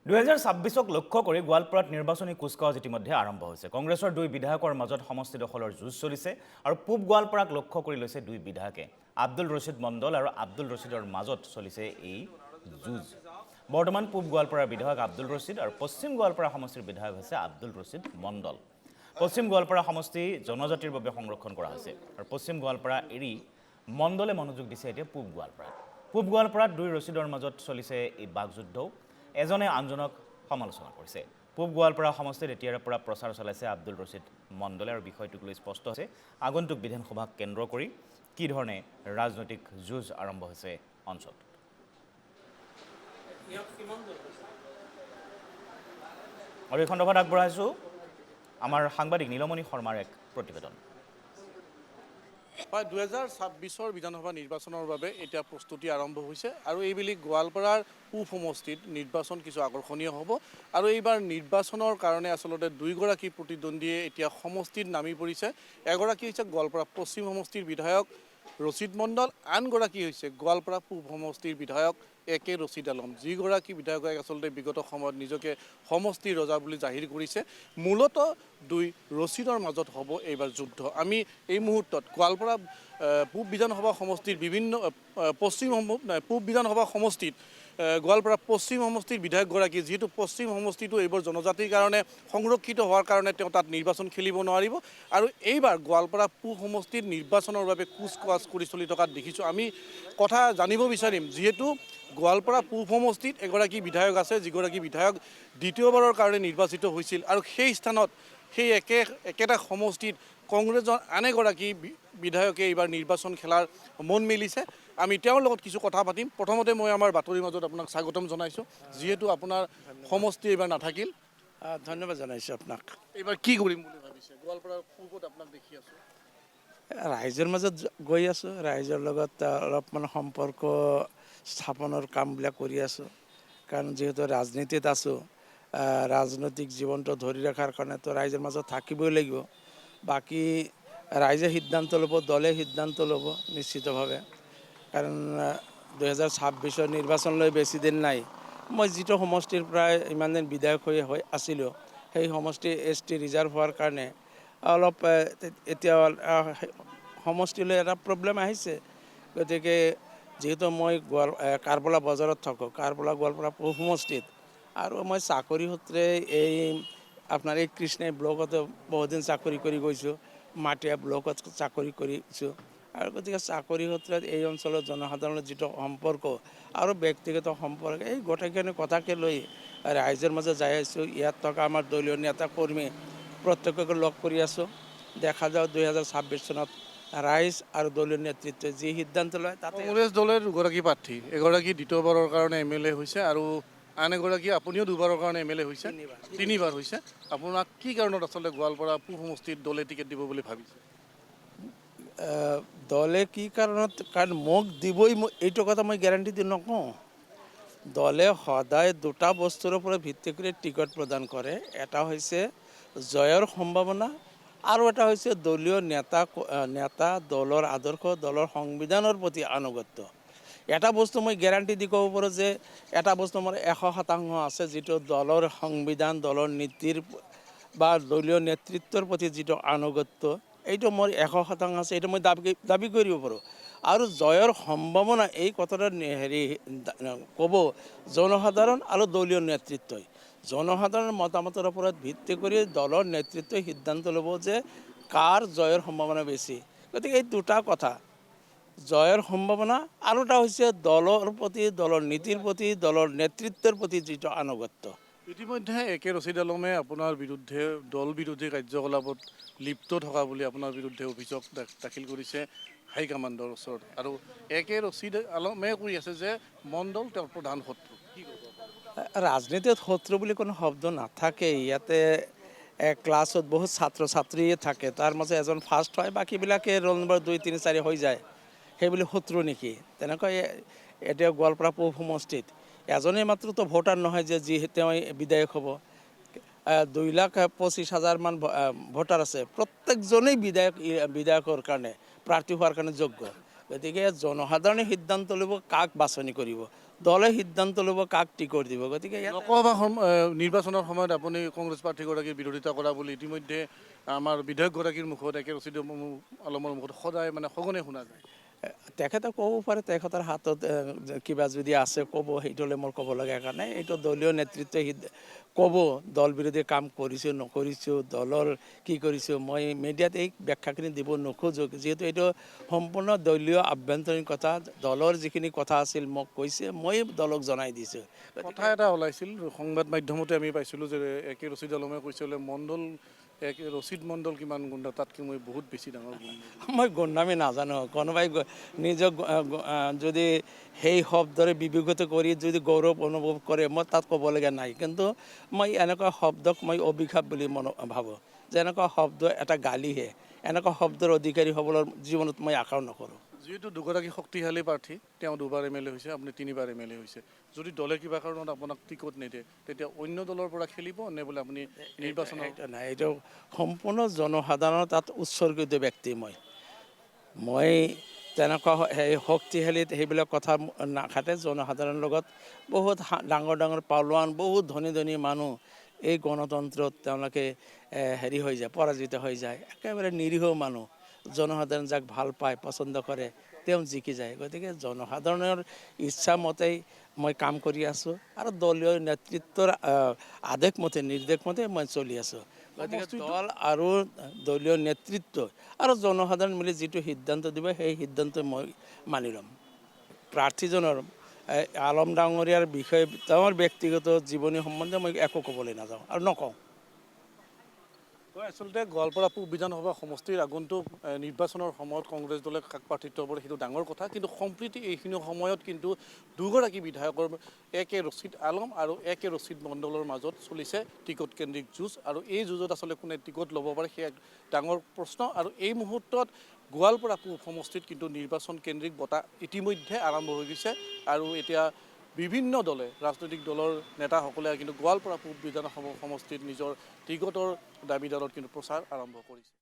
2026ক লক্ষ্য কৰি গোৱালপাৰাত নিৰ্বাচনী কুচকাৱাজ ইতিমধ্যে আৰম্ভ হৈছে। কংগ্ৰেছৰ দুই বিধায়কৰ মাজত সমষ্টি দখলৰ যুঁজ চলিছে আৰু পূব গোৱালপাৰাক লক্ষ্য কৰি লৈছে দুই বিধায়কে। আব্দুল ৰছিদ মণ্ডল আৰু আব্দুল ৰছিদৰ মাজত চলিছে এই যুঁজ। বৰ্তমান পূব গোৱালপাৰাৰ বিধায়ক আব্দুল ৰছিদ আৰু পশ্চিম গোৱালপাৰা সমষ্টিৰ বিধায়ক হৈছে আব্দুল ৰছিদ মণ্ডল। পশ্চিম গোৱালপাৰা সমষ্টি জনজাতিৰ বাবে সংৰক্ষণ কৰা হৈছে আৰু পশ্চিম গোৱালপাৰা এৰি মণ্ডলে মনোযোগ দিছে এতিয়া পূব গোৱালপাৰাত। পূব গোৱালপাৰাত দুই ৰছিদৰ মাজত চলিছে এই বাকযুদ্ধ। এজনে আনজনক সমালোচনা কৰিছে। পূব গোৱালপাৰা সমষ্টিত এতিয়াৰে পৰা প্ৰচাৰ চলাইছে আব্দুল ৰছিদ মণ্ডলে আৰু বিষয়টোক লৈ স্পষ্ট হৈছে আগন্তুক বিধানসভাক কেন্দ্ৰ কৰি কি ধৰণে ৰাজনৈতিক যুঁজ আৰম্ভ হৈছে অঞ্চলটোত। আৰু এই সন্দৰ্ভত আগবঢ়াইছোঁ আমাৰ সাংবাদিক নীলমণি শৰ্মাৰ এক প্ৰতিবেদন। হয়, 2026 বিধানসভা নিৰ্বাচনৰ বাবে এতিয়া প্ৰস্তুতি আৰম্ভ হৈছে আৰু এইবেলি গোৱালপাৰাৰ পূব সমষ্টিত নিৰ্বাচন কিছু আকৰ্ষণীয় হ'ব আৰু এইবাৰ নিৰ্বাচনৰ কাৰণে আচলতে দুইগৰাকী প্ৰতিদ্বন্দ্বীয়ে এতিয়া সমষ্টিত নামি পৰিছে। এগৰাকী হৈছে গোৱালপাৰা পশ্চিম সমষ্টিৰ বিধায়ক ৰছিদ মণ্ডল, আনগৰাকী হৈছে গোৱালপাৰা পূব সমষ্টিৰ বিধায়ক একে ৰছিদ আলম, যিগৰাকী বিধায়কে আচলতে বিগত সময়ত নিজকে সমষ্টিৰ ৰজা বুলি জাহিৰ কৰিছে। মূলতঃ দুই ৰছিদৰ মাজত হ'ব এইবাৰ যুদ্ধ। আমি এই মুহূৰ্তত গোৱালপাৰা পূব বিধানসভা সমষ্টিৰ বিভিন্ন পূব বিধানসভা সমষ্টিত গোৱালপাৰা পশ্চিম সমষ্টিৰ বিধায়কগৰাকী, যিহেতু পশ্চিম সমষ্টিটো এইবোৰ জনজাতিৰ কাৰণে সংৰক্ষিত হোৱাৰ কাৰণে তেওঁ তাত নিৰ্বাচন খেলিব নোৱাৰিব আৰু এইবাৰ গোৱালপাৰা পূব সমষ্টিত নিৰ্বাচনৰ বাবে কুচকাৱাজ কৰি চলি থকা দেখিছোঁ। আমি কথা জানিব বিচাৰিম, যিহেতু গোৱালপাৰা পূব সমষ্টিত এগৰাকী বিধায়ক আছে, যিগৰাকী বিধায়ক দ্বিতীয়বাৰৰ কাৰণে নিৰ্বাচিত হৈছিল আৰু সেই স্থানত সেই একেটা সমষ্টিত কংগ্ৰেছৰ আন এগৰাকী বিধায়কে এইবাৰ নিৰ্বাচন খেলাৰ মন মেলিছে। আমি তেওঁৰ লগত কিছু কথা পাতিম। প্ৰথমতে মই আমাৰ বাতৰিৰ মাজত আপোনাক স্বাগতম জনাইছোঁ, যিহেতু আপোনাৰ সমষ্টি এইবাৰ নাথাকিল। ধন্যবাদ জনাইছোঁ আপোনাক। এইবাৰ কি কৰিম বুলি ভাবিছে? গোৱালপাৰাৰ পূবত আপোনাক দেখি আছোঁ। ৰাইজৰ মাজত গৈ আছোঁ, ৰাইজৰ লগত অলপমান সম্পৰ্ক স্থাপনৰ কামবিলাক কৰি আছোঁ। কাৰণ যিহেতু ৰাজনীতিত আছোঁ, ৰাজনৈতিক জীৱনটো ধৰি ৰখাৰ কাৰণেতো ৰাইজৰ মাজত থাকিবই লাগিব। বাকী ৰাইজে সিদ্ধান্ত ল'ব, দলে সিদ্ধান্ত ল'ব নিশ্চিতভাৱে। কাৰণ 2026 নিৰ্বাচনলৈ বেছি দিন নাই। মই যিটো সমষ্টিৰ প্ৰায় ইমান দিন বিধায়ক হৈ আছিলোঁ, সেই সমষ্টি ST ৰিজাৰ্ভ হোৱাৰ কাৰণে অলপ এতিয়া সমষ্টিলৈ এটা প্ৰব্লেম আহিছে। গতিকে যিহেতু মই কাৰবলা বজাৰত থাকোঁ, কাৰবলা গোৱালপাৰা পূব সমষ্টিত, আৰু মই চাকৰি সূত্ৰে এই আপোনাৰ এই কৃষ্ণাই ব্লকতে বহুদিন চাকৰি কৰি গৈছোঁ, মাটিয়া ব্লকত চাকৰি কৰিছোঁ আৰু গতিকে চাকৰি সূত্ৰত এই অঞ্চলৰ জনসাধাৰণৰ যিটো সম্পৰ্ক আৰু ব্যক্তিগত সম্পৰ্ক, এই গোটেইখিনি কথাকে লৈ ৰাইজৰ মাজত যাই আছোঁ। ইয়াত থকা আমাৰ দলীয় নেতা কৰ্মী প্ৰত্যেককে লগ কৰি আছোঁ। দেখা যাওক 2026 চনত ৰাইজ আৰু দলীয় নেতৃত্বই যি সিদ্ধান্ত লয় তাতে। কংগ্ৰেছ দলৰ দুগৰাকী প্ৰাৰ্থী, এগৰাকী দ্বিতীয়বাৰৰ কাৰণে MLA হৈছে আৰু আন এগৰাকী আপুনিও দুবাৰৰ কাৰণে MLA হৈছে, তিনিবাৰ হৈছে। আপোনাক কি কাৰণত আচলতে গোৱালপাৰা পূব সমষ্টিত দলে টিকেট দিব বুলি ভাবিছে? দলে কি কাৰণত, কাৰণ মোক দিবই, এইটো কথা মই গেৰাণ্টি দি নকওঁ। দলে সদায় দুটা বস্তুৰ ওপৰত ভিত্তি কৰি টিকট প্ৰদান কৰে। এটা হৈছে জয়ৰ সম্ভাৱনা আৰু এটা হৈছে দলীয় নেতা, দলৰ আদৰ্শ, দলৰ সংবিধানৰ প্ৰতি আনুগত্য। এটা বস্তু মই গেৰাণ্টি দি ক'ব পাৰোঁ যে এটা বস্তু মোৰ 100% আছে, যিটো দলৰ সংবিধান, দলৰ নীতিৰ বা দলীয় নেতৃত্বৰ প্ৰতি যিটো আনুগত্য, এইটো মোৰ 100% আছে। এইটো মই দাবী কৰিব পাৰোঁ। আৰু জয়ৰ সম্ভাৱনা এই কথাটো ক'ব জনসাধাৰণ আৰু দলীয় নেতৃত্বই। জনসাধাৰণৰ মতামতৰ ওপৰত ভিত্তি কৰি দলৰ নেতৃত্বই সিদ্ধান্ত ল'ব যে কাৰ জয়ৰ সম্ভাৱনা বেছি। গতিকে এই দুটা কথা, জয়ৰ সম্ভাৱনা আৰু এটা হৈছে দলৰ প্ৰতি, দলৰ নীতিৰ প্ৰতি, দলৰ নেতৃত্বৰ প্ৰতি যিটো আনুগত্য। ইতিমধ্যে একে ৰছিদ আলমে আপোনাৰ বিৰুদ্ধে দল বিৰোধী কাৰ্যকলাপত লিপ্ত থকা বুলি আপোনাৰ বিৰুদ্ধে অভিযোগ দাখিল কৰিছে হাইকমাণ্ডৰ ওচৰত, আৰু একে ৰছিদ আলমে কৈ আছে যে মণ্ডল তেওঁৰ প্ৰধান শত্ৰু। কি ক'ব? ৰাজনীতিত শত্ৰু বুলি কোনো শব্দ নাথাকে। ইয়াতে ক্লাছত বহুত ছাত্ৰ ছাত্ৰীয়ে থাকে, তাৰ মাজত এজন ফাৰ্ষ্ট হয়, বাকীবিলাকে ৰোল নম্বৰ 2, 3, 4 হৈ যায়। সেইবুলি শত্ৰু নেকি? তেনেকৈ এতিয়া গোৱালপাৰা পূব সমষ্টিত এজনেই মাত্ৰতো ভোটাৰ নহয় যে তেওঁ বিধায়ক হ'ব। 2,25,000 মান ভোটাৰ আছে, প্ৰত্যেকজনেই বিধায়কৰ কাৰণে প্ৰাৰ্থী হোৱাৰ কাৰণে যোগ্য। গতিকে জনসাধাৰণে সিদ্ধান্ত ল'ব কাক বাছনি কৰিব। দলে সিদ্ধান্ত ল'ব কাক টিকট দিব। গতিকে ইয়াত লোকসভা নিৰ্বাচনৰ সময়ত আপুনি কংগ্ৰেছ প্ৰাৰ্থীগৰাকীৰ বিৰোধিতা কৰা বুলি ইতিমধ্যে আমাৰ বিধায়কগৰাকীৰ মুখত একে ৰচিদ আলমৰ মুখত সদায় মানে সঘনে শুনা যায়। তেখেতে ক'ব পাৰে, তেখেতৰ হাতত কিবা যদি আছে ক'ব, সেইটোলৈ মোৰ ক'ব লগা কাৰণে এইটো দলীয় নেতৃত্বই ক'ব দল বিৰোধী কাম কৰিছোঁ নকৰিছোঁ, দলৰ কি কৰিছোঁ। মই মিডিয়াত এই ব্যাখ্যাখিনি দিব নোখোজোঁ, যিহেতু এইটো সম্পূৰ্ণ দলীয় আভ্যন্তৰীণ কথা। দলৰ যিখিনি কথা আছিল মোক কৈছে, মই দলক জনাই দিছোঁ। কথা এটা ওলাইছিল সংবাদ মাধ্যমতে আমি পাইছিলোঁ যে একে ৰচিদ আলমে কৈছিলে মণ্ডল একে ৰচিদ মণ্ডল কিমান গুণ্ডা, তাতকৈ মই বহুত বেছি ডাঙৰ গুণ্ডা। মই গুণ্ডামি নাজানো। কোনোবাই নিজক যদি সেই শব্দৰে বিবেচিত কৰি যদি গৌৰৱ অনুভৱ কৰে, মই তাত ক'বলগীয়া নাই। কিন্তু মই এনেকুৱা শব্দক মই অভিশাপ বুলি ভাবোঁ, যে এনেকুৱা শব্দ এটা গালিহে। এনেকুৱা শব্দৰ অধিকাৰী হ'বলৈ জীৱনত মই আশাও নকৰোঁ। যিহেতু দুগৰাকী শক্তিশালী প্ৰাৰ্থী, তেওঁ দুবাৰ MLA হৈছে, আপুনি তিনিবাৰ MLA হৈছে। যদি দলে কিবা কাৰণত আপোনাক টিকট নিদিয়ে, তেতিয়া অন্য দলৰ পৰা খেলিব নে বোলে আপুনি নিৰ্বাচনৰ? এইটো নাই, এইটো সম্পূৰ্ণ জনসাধাৰণৰ তাত উৎসৰ্গিত ব্যক্তি মই তেনেকুৱা সেই শক্তিশালী সেইবিলাক কথা নাখাতে। জনসাধাৰণৰ লগত বহুত ডাঙৰ ডাঙৰ পালোৱান, বহুত ধনী ধনী মানুহ এই গণতন্ত্ৰত তেওঁলোকে হেৰি হৈ যায়, পৰাজিত হৈ যায়। একেবাৰে নিৰীহ মানুহ, জনসাধাৰণ যাক ভাল পায়, পচন্দ কৰে, তেওঁ জিকি যায়। গতিকে জনসাধাৰণৰ ইচ্ছামতেই মই কাম কৰি আছোঁ আৰু দলীয় নেতৃত্বৰ আদেশ মতে, নিৰ্দেশ মতে মই চলি আছোঁ। গতিকে দল আৰু দলীয় নেতৃত্ব আৰু জনসাধাৰণ মিলি যিটো সিদ্ধান্ত দিব, সেই সিদ্ধান্ত মই মানি ল'ম। প্ৰাৰ্থীজনৰ আলম ডাঙৰীয়াৰ বিষয়ে তেওঁৰ ব্যক্তিগত জীৱনী সম্বন্ধে মই একো ক'বলৈ নাযাওঁ আৰু নকওঁ। আচলতে গোৱালপাৰা পূব বিধানসভা সমষ্টিৰ আগন্তুক নিৰ্বাচনৰ সময়ত কংগ্ৰেছ দলে কাক প্ৰাৰ্থিত্ব কৰে সেইটো ডাঙৰ কথা, কিন্তু সম্প্ৰীতি এইখিনি সময়ত কিন্তু দুগৰাকী বিধায়কৰ একে ৰচিদ আলম আৰু একে ৰচিদ মণ্ডলৰ মাজত চলিছে টিকট কেন্দ্ৰিক যুঁজ। আৰু এই যুঁজত আচলতে কোনে টিকট ল'ব পাৰে সেয়া এক ডাঙৰ প্ৰশ্ন। আৰু এই মুহূৰ্তত গোৱালপাৰা পূব সমষ্টিত কিন্তু নিৰ্বাচন কেন্দ্ৰিক বঁটা ইতিমধ্যে আৰম্ভ হৈ গৈছে। আৰু এতিয়া বিভিন্ন দলে, ৰাজনৈতিক দলৰ নেতাসকলে কিন্তু গোৱালপাৰা পূব বিধানসভা সমষ্টিত নিজৰ টিকটৰ দাবীদাৰত কিন্তু প্ৰচাৰ আৰম্ভ কৰিছে।